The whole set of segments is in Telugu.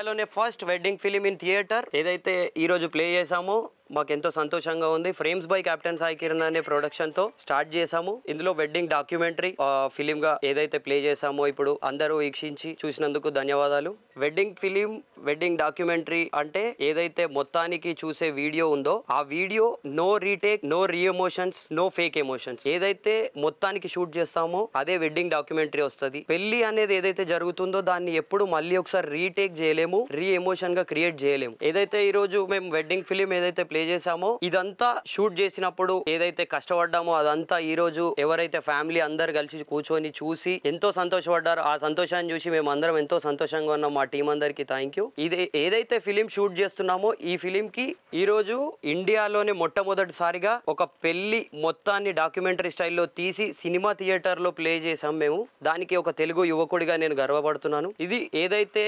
ఇండియాలోనే first wedding film in theatre ఏదైతే ఈ రోజు ప్లే చేసామో మాకెంతో సంతోషంగా ఉంది. Frames by captain Sai Kiran అనే ప్రొడక్షన్ తో స్టార్ట్ చేసాము. ఇందులో వెడ్డింగ్ డాక్యుమెంటరీ ఫిలిం గా ఏదైతే ప్లే చేసామో ఇప్పుడు అందరూ వీక్షించి చూసినందుకు ధన్యవాదాలు. వెడ్డింగ్ ఫిలిం వెడ్డింగ్ డాక్యుమెంటరీ అంటే ఏదైతే మొత్తానికి చూసే వీడియో ఉందో ఆ వీడియో నో రీటేక్, నో రీ ఎమోషన్స్, నో ఫేక్ ఎమోషన్స్. ఏదైతే మొత్తానికి షూట్ చేస్తామో అదే వెడ్డింగ్ డాక్యుమెంటరీ వస్తుంది. పెళ్లి అనేది ఏదైతే జరుగుతుందో దాన్ని ఎప్పుడు మళ్ళీ ఒకసారి రీటేక్ చేయలేము, రీ ఎమోషన్ గా క్రియేట్ చేయలేము. ఏదైతే ఈ రోజు మేము వెడ్డింగ్ ఫిలిం ఏదైతే ప్లే చేసామో ఇదంతా షూట్ చేసినప్పుడు ఏదైతే కష్టపడ్డామో అదంతా ఈ రోజు ఎవరైతే ఫ్యామిలీ అందరు కలిసి కూర్చొని చూసి ఎంతో సంతోషపడ్డారో ఆ సంతోషాన్ని చూసి మేము అందరం ఎంతో సంతోషంగా ఉన్నాం. మా టీం అందరికి థ్యాంక్ యూ. ఇది ఏదైతే ఫిలిం షూట్ చేస్తున్నామో ఈ ఫిలిం కి ఈ రోజు ఇండియాలోనే మొట్టమొదటిసారిగా ఒక పెళ్లి మొత్తాన్ని డాక్యుమెంటరీ స్టైల్లో తీసి సినిమా థియేటర్ లో ప్లే చేసాం మేము. దానికి ఒక తెలుగు యువకుడిగా నేను గర్వపడుతున్నాను. ఇది ఏదైతే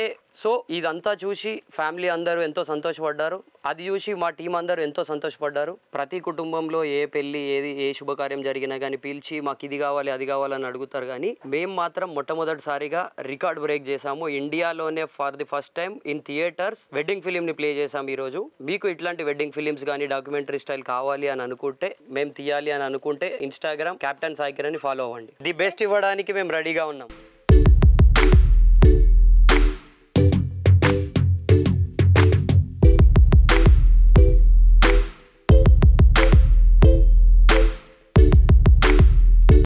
ఇదంతా చూసి ఫ్యామిలీ అందరూ ఎంతో సంతోషపడ్డారు. అది చూసి మా టీం అందరూ ఎంతో సంతోషపడ్డారు. ప్రతి కుటుంబంలో ఏ పెళ్లి ఏ శుభకార్యం జరిగినా కానీ పిలిచి మాకు ఇది కావాలి అది కావాలని అడుగుతారు. కానీ మేము మాత్రం మొట్టమొదటిసారిగా రికార్డ్ బ్రేక్ చేసాము. ఇండియాలోనే for the first time in theatres wedding film ని ప్లే చేసాము ఈ రోజు. మీకు ఇట్లాంటి వెడ్డింగ్ ఫిలిమ్స్ కానీ డాక్యుమెంటరీ స్టైల్ కావాలి అని అనుకుంటే, మేము తీయాలి అని అనుకుంటే ఇన్స్టాగ్రామ్ కెప్టెన్ సాయి కిరణ్ ని ఫాలో అవ్వండి. ది బెస్ట్ ఇవ్వడానికి మేము రెడీగా ఉన్నాం.